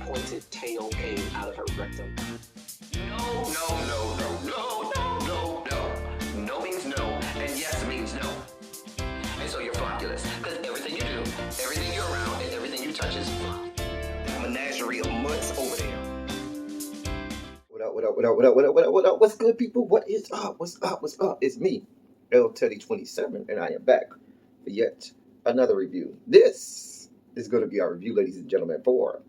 pointed tail came out of her rectum. No, no, no, no, no, no, no, no. No means no, and yes means no. And so you're flocculous, because everything you do, everything you're around, and everything you touch is flop. Menagerie of mutts over there. What up, what up, what up, what up, what up, what up, what up? What's good, people? What is up? What's up? What's up? It's me, L Teddy 27, and I am back for yet another review. This is going to be our review, ladies and gentlemen, for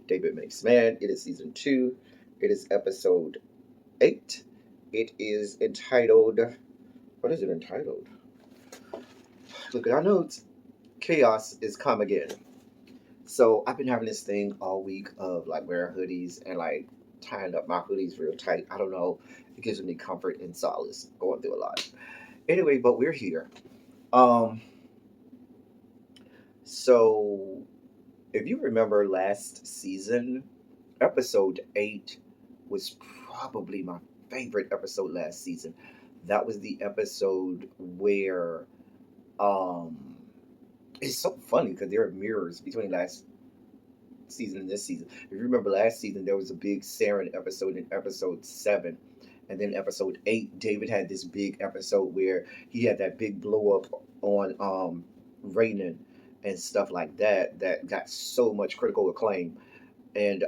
David Makes Man. It is season 2. It is episode 8. It is entitled, what is it entitled? Look at our notes. Chaos is come again. So I've been having this thing all week of like wearing hoodies and like tying up my hoodies real tight. I don't know. It gives me comfort and solace going through a lot. Anyway, but we're here. So if you remember last season, episode 8 was probably my favorite episode last season. That was the episode where it's so funny because there are mirrors between last season and this season. If you remember last season, there was a big Saren episode in episode 7. And then episode 8, David had this big episode where he had that big blow up on Rainin and stuff like that that got so much critical acclaim. And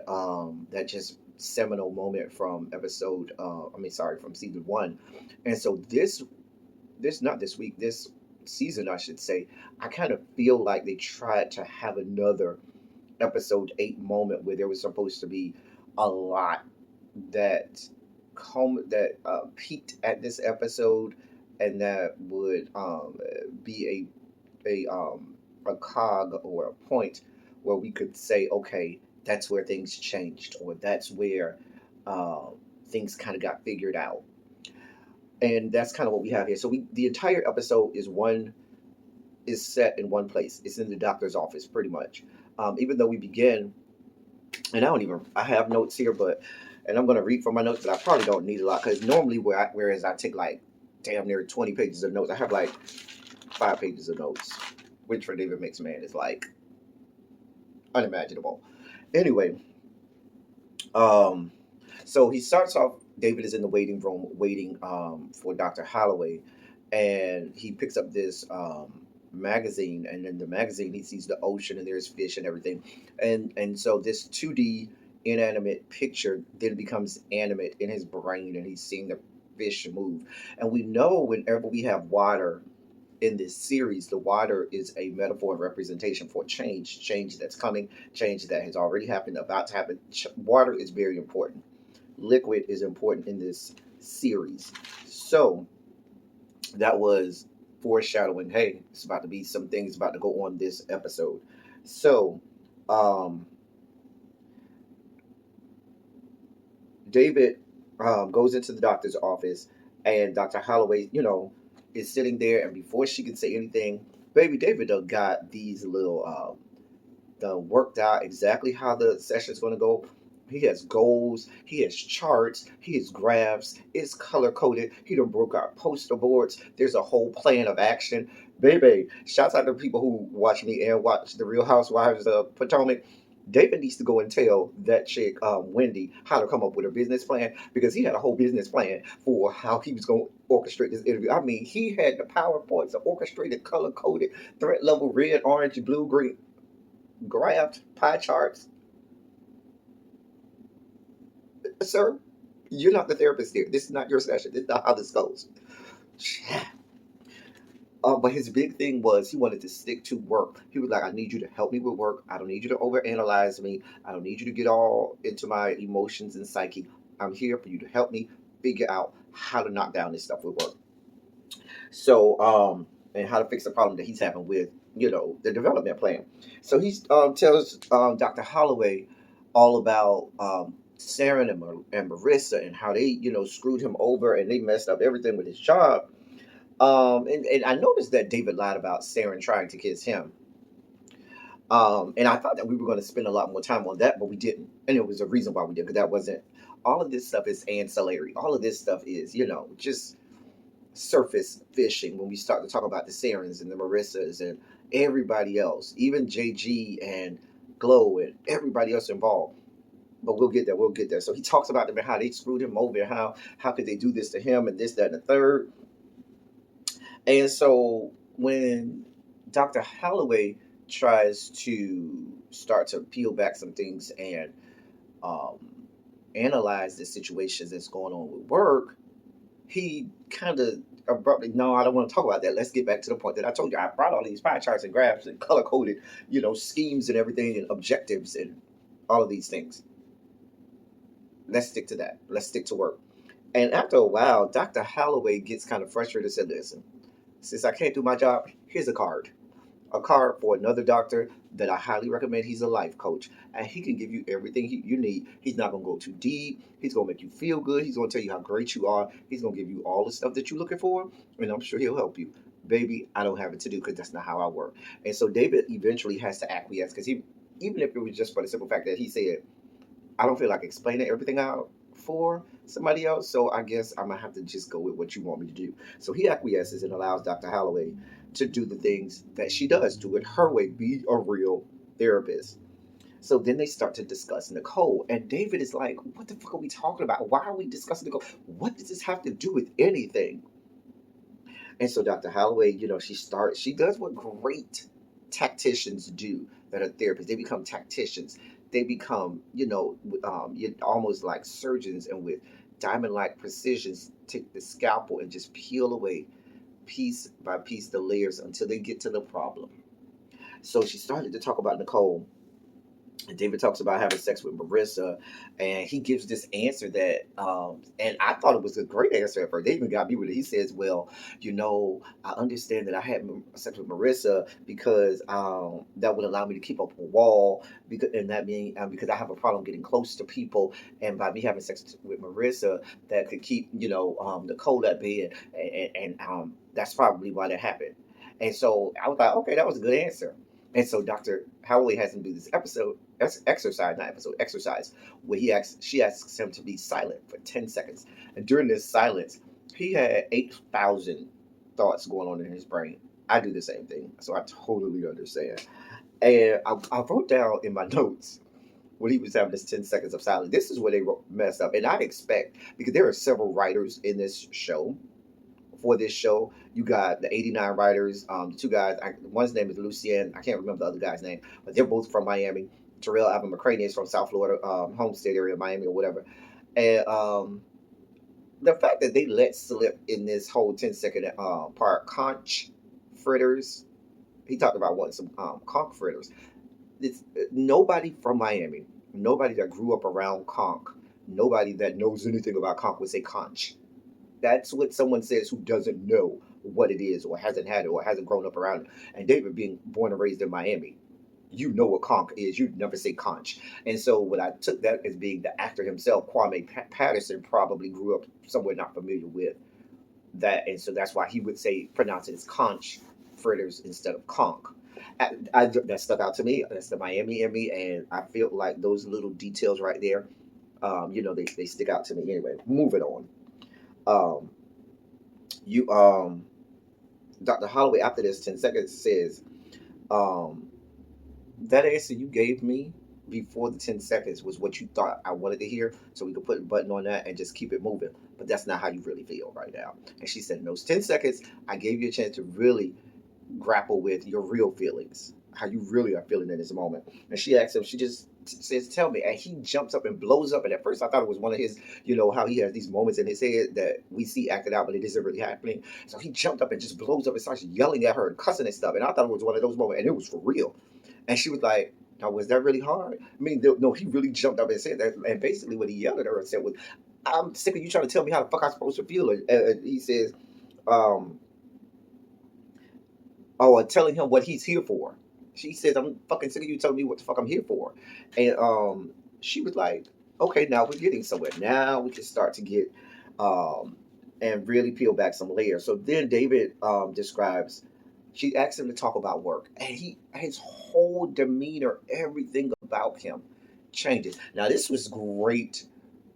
that just seminal moment from from season 1. And so this season, I should say, I kind of feel like they tried to have another episode 8 moment where there was supposed to be a lot that peaked at this episode, and that would be a cog or a point where we could say, okay, that's where things changed, or that's where things kind of got figured out. And that's kind of what we have here. So the entire episode is set in one place. It's in the doctor's office, pretty much. Even though we begin, and I have notes here, and I'm going to read from my notes, but I probably don't need a lot, because normally whereas I take like damn near 20 pages of notes, I have like 5 pages of notes, which for David Makes Man is like unimaginable. Anyway, so he starts off. David is in the waiting room waiting for Dr. Holloway, and he picks up this magazine, and in the magazine he sees the ocean and there's fish and everything, and so this 2D inanimate picture then becomes animate in his brain, and he's seeing the fish move. And we know whenever we have water in this series, the water is a metaphor and representation for change that's coming, change that has already happened, about to happen. Water is very important. Liquid is important in this series. So that was foreshadowing, hey, it's about to be some things about to go on this episode. So David goes into the doctor's office, and Dr. Holloway, is sitting there, and before she can say anything, baby David done got these little worked out exactly how the session's going to go. He has goals, he has charts, he has graphs, it's color-coded. He done broke out poster boards. There's a whole plan of action. Baby, shouts out to people who watch me and watch The Real Housewives of Potomac. David needs to go and tell that chick, Wendy, how to come up with a business plan, because he had a whole business plan for how he was going to orchestrate this interview. I mean, he had the PowerPoints orchestrated, color-coded, threat level, red, orange, blue, green, graphed, pie charts. Sir, you're not the therapist here. This is not your session. This is not how this goes. But his big thing was he wanted to stick to work. He was like, I need you to help me with work. I don't need you to overanalyze me. I don't need you to get all into my emotions and psyche. I'm here for you to help me figure out how to knock down this stuff with work. So, and how to fix the problem that he's having with, the development plan. So he tells Dr. Holloway all about Saren and Marissa, and how they, screwed him over, and they messed up everything with his job. And I noticed that David lied about Saren trying to kiss him. And I thought that we were going to spend a lot more time on that, but we didn't. And it was a reason why we did, because that wasn't, all of this stuff is ancillary. All of this stuff is, just surface fishing when we start to talk about the Sarens and the Marissas and everybody else, even JG and Glow and everybody else involved. but we'll get there. We'll get there. So he talks about them and how they screwed him over, and how could they do this to him, and this, that, and the third. And so when Dr. Holloway tries to start to peel back some things and um, analyze the situations that's going on with work, he kind of abruptly, no, I don't want to talk about that. Let's get back to the point that I told you. I brought all these pie charts and graphs and color coded, schemes and everything and objectives and all of these things. Let's stick to that. Let's stick to work. And after a while, Dr. Holloway gets kind of frustrated and said, listen, since I can't do my job, here's a card for another doctor that I highly recommend. He's a life coach, and he can give you everything you need. He's not going to go too deep. He's going to make you feel good. He's going to tell you how great you are. He's going to give you all the stuff that you're looking for, and I'm sure he'll help you. Baby, I don't have it to do because that's not how I work. And so David eventually has to acquiesce because even if it was just for the simple fact that he said, I don't feel like explaining everything out for somebody else, so I guess I'm gonna have to just go with what you want me to do. So he acquiesces and allows Dr. Holloway to do the things that she does, do it her way, be a real therapist. So then they start to discuss Nicole, and David is like, "What the fuck are we talking about? Why are we discussing Nicole? What does this have to do with anything?" And so Dr. Holloway, she does what great tacticians do that are therapists. They become tacticians. They become, almost like surgeons, and with diamond-like precisions, take the scalpel and just peel away piece by piece the layers until they get to the problem. So she started to talk about Nicole, and David talks about having sex with Marissa, and he gives this answer that, and I thought it was a great answer at first. They even got me with it. He says, "Well, I understand that I had sex with Marissa because that would allow me to keep up a wall, and that means because I have a problem getting close to people, and by me having sex with Marissa, that could keep Nicole at bay, and that's probably why that happened." And so I was like, okay, that was a good answer. And so Dr. Holloway has him do this exercise, where she asks him to be silent for 10 seconds. And during this silence, he had 8,000 thoughts going on in his brain. I do the same thing, so I totally understand. And I wrote down in my notes when he was having this 10 seconds of silence, this is where they messed up. And I expect, because there are several writers in this show, for this show. You got the 89 writers, the two guys. One's name is Lucien. I can't remember the other guy's name, but they're both from Miami. Terrell Alvin McCraney is from South Florida, Homestead area, Miami or whatever. And the fact that they let slip in this whole 10-second part, conch fritters. He talked about wanting some conch fritters. It's nobody from Miami, nobody that grew up around conch, nobody that knows anything about conch would say conch. That's what someone says who doesn't know what it is, or hasn't had it, or hasn't grown up around it. And David, being born and raised in Miami, you know what conch is. You'd never say conch. And so what I took that as being the actor himself, Kwame Patterson, probably grew up somewhere not familiar with that. And so that's why he would pronounce it as conch fritters instead of conch. That stuck out to me. That's the Miami in me. And I feel like those little details right there, they stick out to me. Anyway, moving on. You Dr. Holloway, after this 10 seconds, says, that answer you gave me before the 10 seconds was what you thought I wanted to hear, so we could put a button on that and just keep it moving. But that's not how you really feel right now. And she said, in those 10 seconds, I gave you a chance to really grapple with your real feelings, how you really are feeling in this moment. And she asked him, she just says, tell me. And he jumps up and blows up. And at first I thought it was one of his, how he has these moments in his head that we see acted out, but it isn't really happening. So he jumped up and just blows up and starts yelling at her and cussing and stuff. And I thought it was one of those moments, and it was for real. And she was like, now, was that really hard? I mean, no, he really jumped up and said that. And basically what he yelled at her and said was, I'm sick of you trying to tell me how the fuck I'm supposed to feel. And he says, telling him what he's here for. She says, I'm fucking sick of you telling me what the fuck I'm here for. And she was like, okay, now we're getting somewhere. Now we can start to get and really peel back some layers. So then David describes, she asked him to talk about work. And his whole demeanor, everything about him changes. Now this was great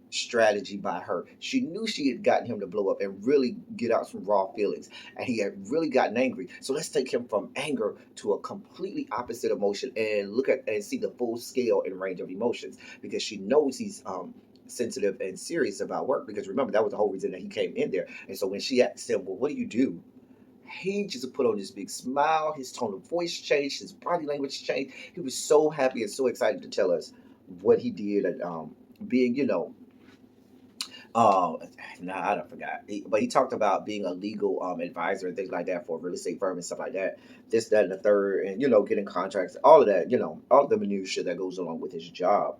strategy by her. She knew she had gotten him to blow up and really get out some raw feelings, and he had really gotten angry. So let's take him from anger to a completely opposite emotion and look at and see the full scale and range of emotions, because she knows he's sensitive and serious about work, because remember that was the whole reason that he came in there. And so when she asked him, well, what do you do, he just put on this big smile. His tone of voice changed, his body language changed. He was so happy and so excited to tell us what he did, and being, um, nah, I don't forgot. But he talked about being a legal advisor and things like that for a real estate firm and stuff like that. This, that, and the third, and getting contracts, all of that, all of the minutia that goes along with his job.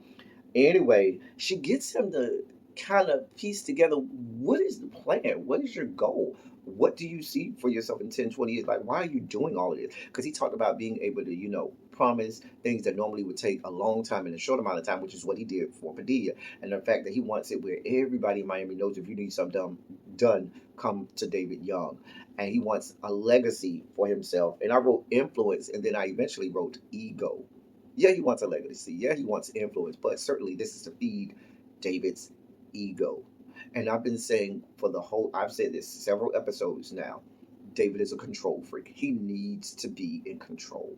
Anyway, she gets him to kind of piece together, what is the plan? What is your goal? What do you see for yourself in 10, 20 years? Like, why are you doing all of this? Because he talked about being able to, promise things that normally would take a long time in a short amount of time, which is what he did for Padilla. And the fact that he wants it where everybody in Miami knows, if you need something done, come to David Young. And he wants a legacy for himself. And I wrote influence, and then I eventually wrote ego. Yeah, he wants a legacy. Yeah, he wants influence, but certainly this is to feed David's ego. And I've been saying I've said this several episodes now. David is a control freak. He needs to be in control.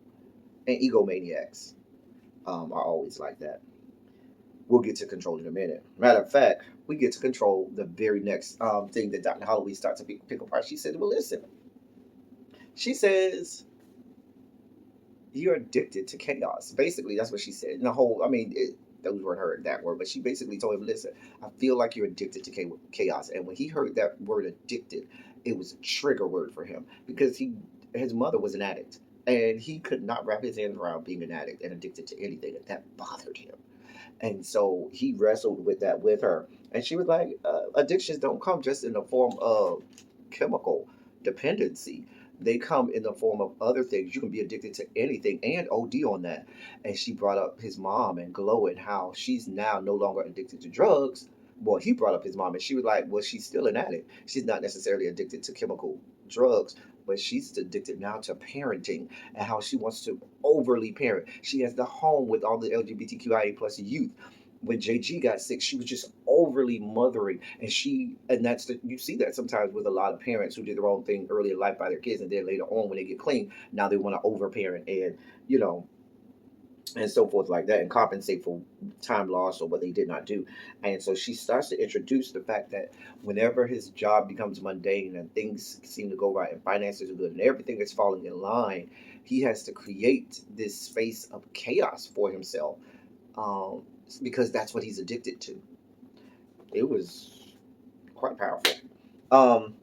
And egomaniacs are always like that. We'll get to control in a minute. Matter of fact, we get to control the very next thing that Dr. Holloway starts to pick apart. She said, well, listen. She says, you're addicted to chaos. Basically, that's what she said. And those weren't her exact word, but she basically told him, listen, I feel like you're addicted to chaos. And when he heard that word addicted, it was a trigger word for him, because his mother was an addict, and he could not wrap his hands around being an addict and addicted to anything, and that bothered him. And so he wrestled with that with her. And she was like, addictions don't come just in the form of chemical dependency. They come in the form of other things. You can be addicted to anything and OD on that. And she brought up his mom and Glow, and how she's now no longer addicted to drugs. Well, he brought up his mom, and she was like, well, she's still an addict. She's not necessarily addicted to chemical drugs, but she's addicted now to parenting, and how she wants to overly parent. She has the home with all the LGBTQIA plus youth. When JG got sick, she was just overly mothering, and you see that sometimes with a lot of parents who did the wrong thing early in life by their kids, and then later on when they get clean, now they want to overparent, and and so forth like that, and compensate for time lost or what they did not do. And so she starts to introduce the fact that whenever his job becomes mundane and things seem to go right and finances are good and everything is falling in line, he has to create this space of chaos for himself, because that's what he's addicted to. It was quite powerful. Um,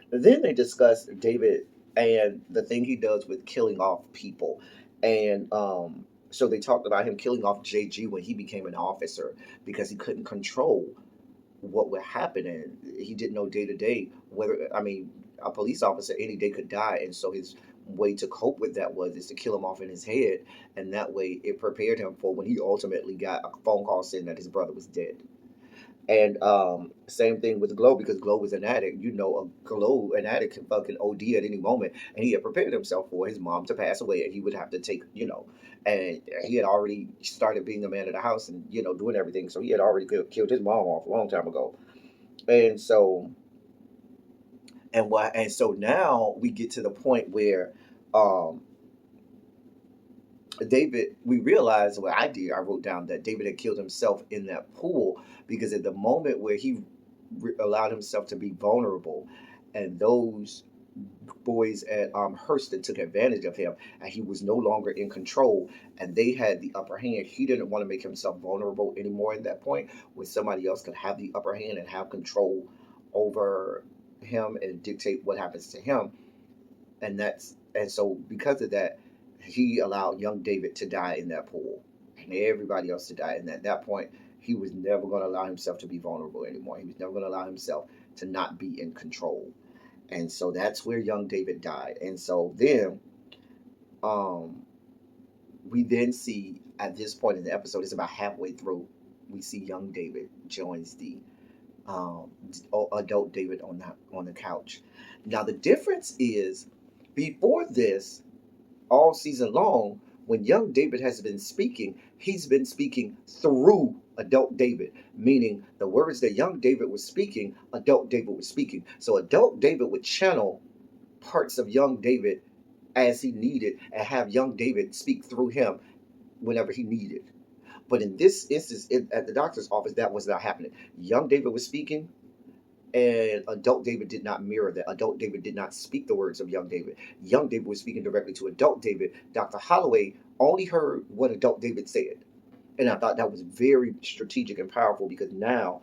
then they discuss David and the thing he does with killing off people. And so they talked about him killing off JG when he became an officer, because he couldn't control what would happen. And he didn't know day to day a police officer any day could die. And so his way to cope with that is to kill him off in his head. And that way it prepared him for when he ultimately got a phone call saying that his brother was dead. And same thing with Glow, because Glow was an addict. An addict can fucking OD at any moment. And he had prepared himself for his mom to pass away, and he would have to take, and he had already started being the man of the house and, doing everything. So he had already killed his mom off a long time ago. And so, and so now we get to the point where um, we realized, well, I wrote down that David had killed himself in that pool, because at the moment where he allowed himself to be vulnerable, and those boys at Hurston took advantage of him, and he was no longer in control, and they had the upper hand. He didn't want to make himself vulnerable anymore at that point, where somebody else could have the upper hand and have control over him and dictate what happens to him. And so because of that, he allowed young David to die in that pool, and everybody else to die. And at that point, he was never going to allow himself to be vulnerable anymore. He was never going to allow himself to not be in control. And so that's where young David died. And so then we then see, at this point in the episode, it's about halfway through, we see young David joins the adult David on the couch. Now the difference is, before this, all season long, when young David has been speaking, he's been speaking through adult David, meaning the words that young David was speaking, adult David was speaking. So adult David would channel parts of young David as he needed and have young David speak through him whenever he needed. But in this instance, at the doctor's office, that was not happening. Young David was speaking, and adult David did not mirror that. Adult David did not speak the words of young David. Young David was speaking directly to adult David. Dr. Holloway only heard what adult David said. And I thought that was very strategic and powerful because now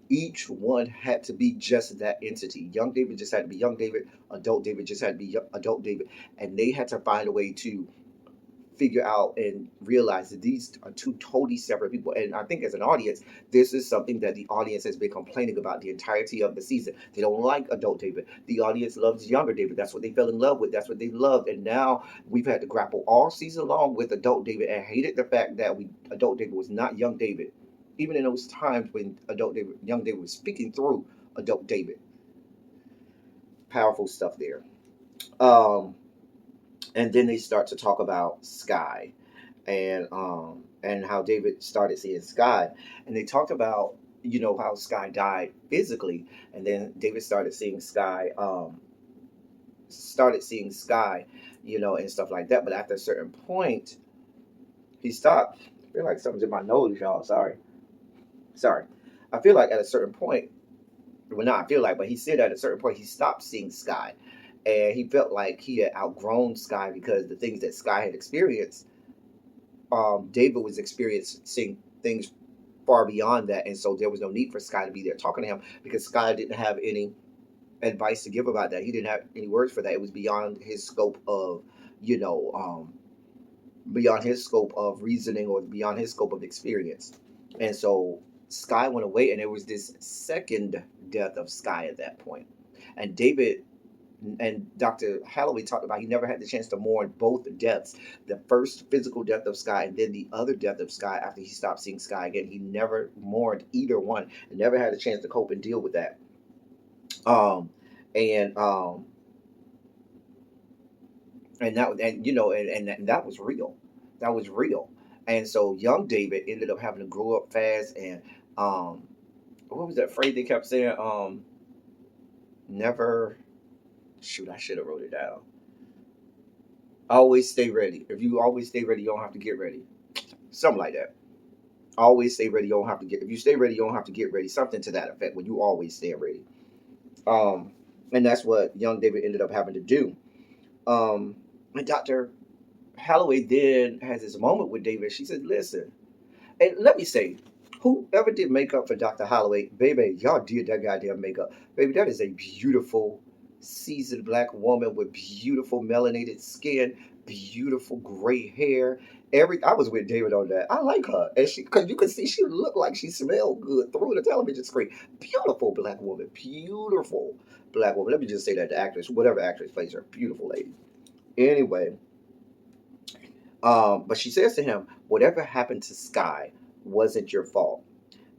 each one had to be just that entity. Young David just had to be young David. Adult David just had to be adult David. And they had to find a way to figure out and realize that these are two totally separate people. And I think as an audience, this is something that the audience has been complaining about the entirety of the season. They don't like adult David. The audience loves younger David. That's what they fell in love with. That's what they loved. And now we've had to grapple all season long with adult David and hated the fact that adult David was not young David. Even in those times when young David was speaking through adult David. Powerful stuff there. And then they start to talk about Sky and how David started seeing Sky, and they talked about how Sky died physically, and then David started seeing Sky, and stuff like that. But after a certain point, he stopped. I feel like something's in my nose, y'all. Sorry. I feel like at a certain point, well, not I feel like, but he said at a certain point he stopped seeing Sky. And he felt like he had outgrown Sky because the things that Sky had experienced, David was experiencing things far beyond that. And so there was no need for Sky to be there talking to him because Sky didn't have any advice to give about that. He didn't have any words for that. It was beyond his scope of, beyond his scope of reasoning or beyond his scope of experience. And so Sky went away, and there was this second death of Sky at that point. And David and Dr. Holloway talked about he never had the chance to mourn both deaths. The first physical death of Sky and then the other death of Sky after he stopped seeing Sky again. He never mourned either one and never had a chance to cope and deal with that. And that was real. That was real. And so young David ended up having to grow up fast and what was that phrase they kept saying? Never. Shoot, I should have wrote it down. Always stay ready. If you always stay ready, you don't have to get ready. Something like that. Always stay ready. You don't have to get. If you stay ready, you don't have to get ready. Something to that effect. When you always stay ready. And that's what young David ended up having to do. And Dr. Holloway then has this moment with David. She said, "Listen, and let me say, whoever did makeup for Dr. Holloway, baby, y'all did that goddamn makeup, baby. That is a beautiful." Seasoned black woman with beautiful melanated skin, beautiful gray hair. I was with David on that. I like her, and because you can see she looked like she smelled good through the television screen. Beautiful black woman, beautiful black woman. Let me just say that the actress, whatever actress plays her, beautiful lady. Anyway, but she says to him, "Whatever happened to Sky wasn't your fault.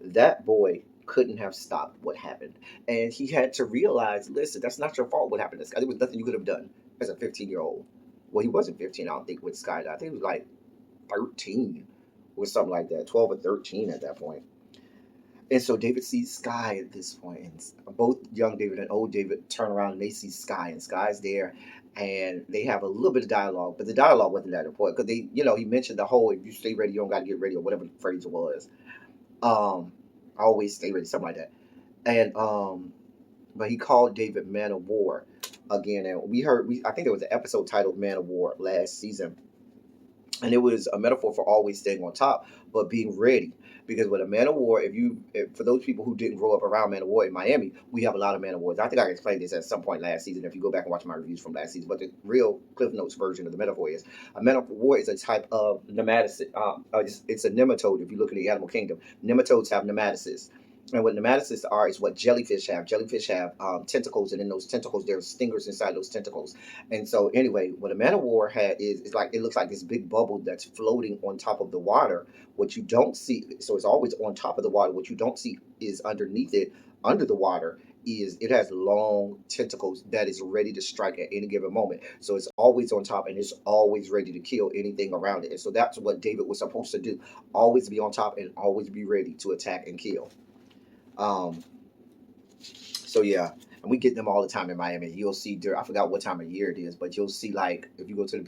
That boy couldn't have stopped what happened." And he had to realize, listen, that's not your fault what happened to Sky. There was nothing you could have done as a 15-year-old. Well, he wasn't 15, I don't think, with Sky. I think he was like 13 or something like that, 12 or 13 at that point. And so David sees Sky at this point, and both young David and old David turn around and they see Sky, and Sky's there, and they have a little bit of dialogue, but the dialogue wasn't that important because he mentioned the whole "if you stay ready, you don't got to get ready" or whatever the phrase was. Always stay ready, something like that. And but he called David Man of War again, and I think there was an episode titled Man of War last season, and it was a metaphor for always staying on top, but being ready. Because with a Man of War, for those people who didn't grow up around Man of War in Miami, we have a lot of Man of Wars. I think I explained this at some point last season if you go back and watch my reviews from last season. But the real Cliff Notes version of the metaphor is a Man of War is a type of nematocid. It's a nematode. If you look at the animal kingdom, nematodes have nematocysts. And what nematocysts are is what jellyfish have. Jellyfish have tentacles, and in those tentacles, there are stingers inside those tentacles. And so, anyway, what a Man of War is like, it looks like this big bubble that's floating on top of the water. What you don't see, so it's always on top of the water. What you don't see is underneath it, under the water, it has long tentacles that is ready to strike at any given moment. So it's always on top and it's always ready to kill anything around it. And so that's what David was supposed to do. Always be on top and always be ready to attack and kill. So yeah, and we get them all the time in Miami. You'll see, I forgot what time of year it is, but you'll see, like, if you go to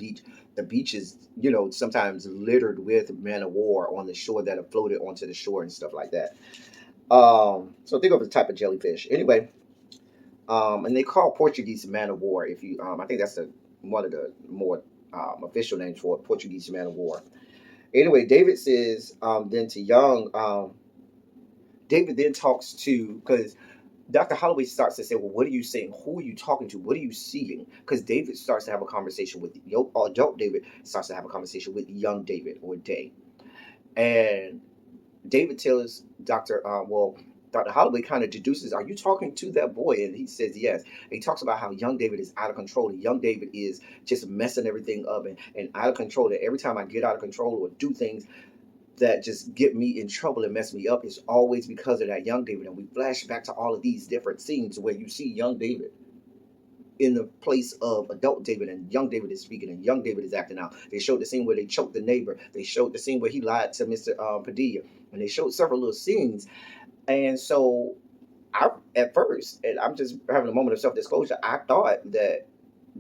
the beach is, sometimes littered with men of war on the shore that have floated onto the shore and stuff like that. So think of a type of jellyfish. Anyway, and they call Portuguese man of war. If you, I think that's one of the more official names for it, Portuguese man of war. Anyway, David says then to Young, David then talks to, because Dr. Holloway starts to say, well, what are you saying? Who are you talking to? What are you seeing? Because David starts to have a conversation with, adult David starts to have a conversation with young David, or Day. And David tells Dr. Holloway kind of deduces, are you talking to that boy? And he says yes. And he talks about how young David is out of control. And young David is just messing everything up and out of control. That every time I get out of control or do things that just get me in trouble and mess me up, is always because of that young David. And we flash back to all of these different scenes where you see young David in the place of adult David, and young David is speaking and young David is acting out. They showed the scene where they choked the neighbor. They showed the scene where he lied to Mr. Padilla, and they showed several little scenes. And so at first, and I'm just having a moment of self-disclosure, I thought that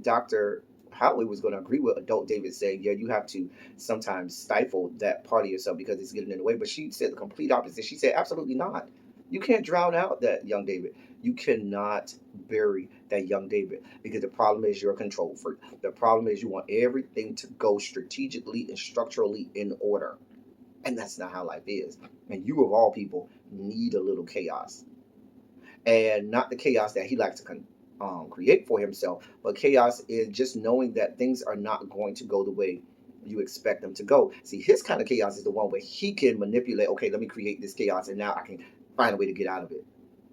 Dr. Holloway was going to agree with adult David saying, yeah, you have to sometimes stifle that part of yourself because it's getting in the way. But she said the complete opposite. She said, absolutely not. You can't drown out that young David. You cannot bury that young David, because the problem is you're a control freak. The problem is you want everything to go strategically and structurally in order. And that's not how life is. And you, of all people, need a little chaos. And not the chaos that he likes to create for himself, but chaos is just knowing that things are not going to go the way you expect them to go. See, his kind of chaos is the one where he can manipulate, okay, let me create this chaos and now I can find a way to get out of it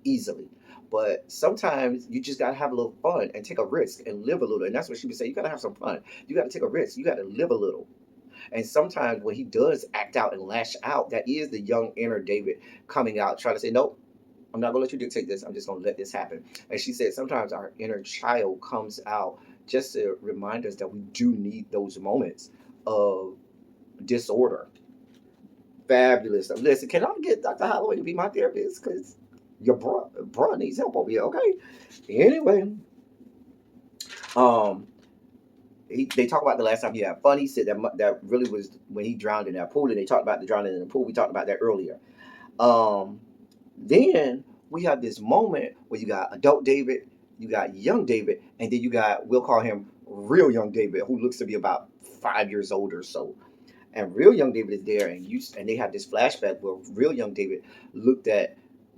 easily. But sometimes you just got to have a little fun and take a risk and live a little. And that's what she would say. You got to have some fun. You got to take a risk. You got to live a little. And sometimes when he does act out and lash out, that is the young inner David coming out, trying to say, nope, I'm not going to let you dictate this. I'm just going to let this happen. And she said sometimes our inner child comes out just to remind us that we do need those moments of disorder. Fabulous. Listen, can I get Dr. Holloway to be my therapist? Because your bro needs help over here, okay? Anyway, they talk about the last time he had fun. He said that really was when he drowned in that pool, and they talked about the drowning in the pool. We talked about that earlier. Then we have this moment where you got adult David, you got young David, and then you got, we'll call him real young David, who looks to be about 5 years old or so. And real young David is there, and they have this flashback where real young David looked at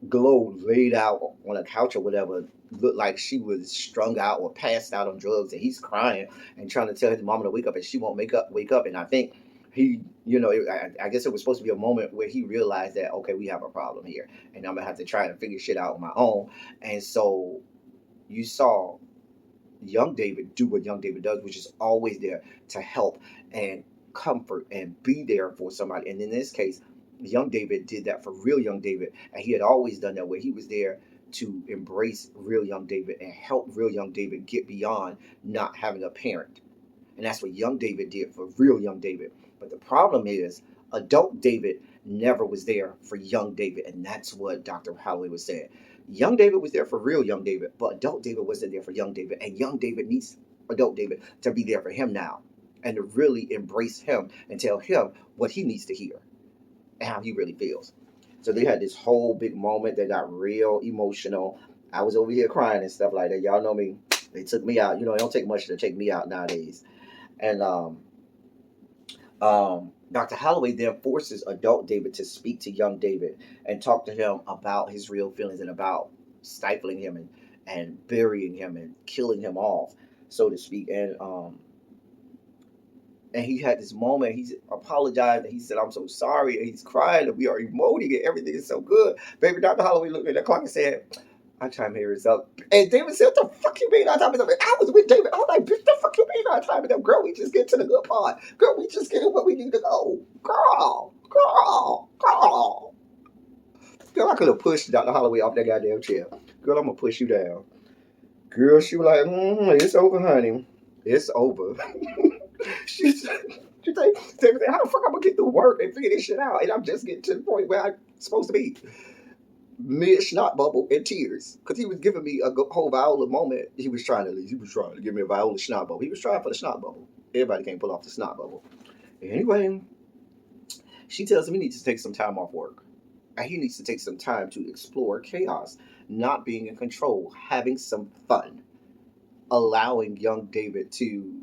Glow laid out on a couch or whatever, looked like she was strung out or passed out on drugs, and he's crying and trying to tell his mama to wake up, and she won't wake up. And I think he, I guess it was supposed to be a moment where he realized that, okay, we have a problem here, and I'm gonna have to try to figure shit out on my own. And so you saw young David do what young David does, which is always there to help and comfort and be there for somebody. And in this case, young David did that for real young David, and he had always done that, where he was there to embrace real young David and help real young David get beyond not having a parent. And that's what young David did for real young David. But the problem is adult David never was there for young David, and that's what Dr. Holloway was saying. Young David was there for real young David, but adult David wasn't there for young David, and young David needs adult David to be there for him now and to really embrace him and tell him what he needs to hear and how he really feels. So they had this whole big moment that got real emotional. I was over here crying and stuff like that. Y'all know me. They took me out. It don't take much to take me out nowadays. And Dr. Holloway then forces adult David to speak to young David and talk to him about his real feelings and about stifling him and burying him and killing him off, so to speak. And he had this moment. He apologized and he said, I'm so sorry. And he's crying and we are emoting and everything is so good. Baby, Dr. Holloway looked at the clock and said, our time here is up. And David said, what the fuck you mean our time is up? And I was with David. I was like, bitch, the fuck you mean our time is up? Girl, we just get to the good part. Girl, we just get where we need to go. Girl. Girl, I could have pushed Dr. Holloway off that goddamn chair. girl, I'm gonna push you down. Girl, she was like, it's over, honey. It's over. She's like, how the fuck I'm gonna get through work and figure this shit out? And I'm just getting to the point where I'm supposed to be. Mid snot bubble and tears. Because he was giving me a whole Viola moment. He was trying to give me a Viola snot bubble. He was trying for the snot bubble. Everybody can't pull off the snot bubble. Anyway, she tells him he needs to take some time off work. And he needs to take some time to explore chaos, not being in control, having some fun, allowing young David to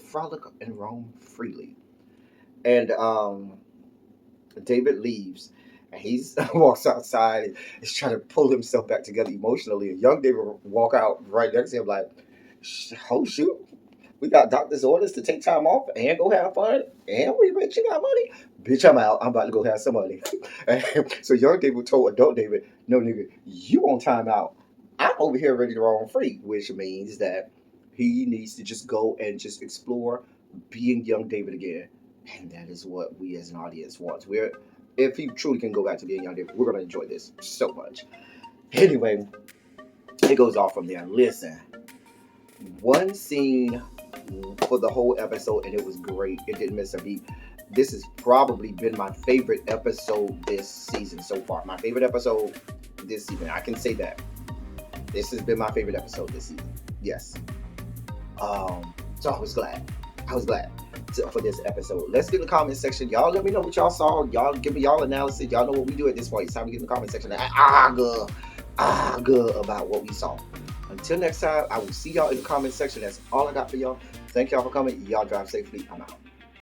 frolic and roam freely. And David leaves, and he walks outside and is trying to pull himself back together emotionally. And young David walk out right next to him like, oh shoot, we got doctor's orders to take time off and go have fun, and we rich and got money. Bitch, I'm out. I'm about to go have some money. So young David told adult David, no nigga, you on time out. I'm over here ready to roam free, which means that he needs to just go and just explore being young David again. And that is what we as an audience want. If he truly can go back to being young David, we're going to enjoy this so much. Anyway, it goes off from there. Listen, one scene for the whole episode, and it was great. It didn't miss a beat. This has probably been my favorite episode this season so far. My favorite episode this season. I can say that. This has been my favorite episode this season. Yes. So I was glad for this episode. Let's get in the comment section. Y'all let me know what y'all saw. Y'all give me y'all analysis. Y'all know what we do at this point. It's time to get in the comment section and argue about what we saw. Until next time, I will see y'all in the comment section. That's all I got for y'all. Thank y'all for coming. Y'all drive safely. I'm out.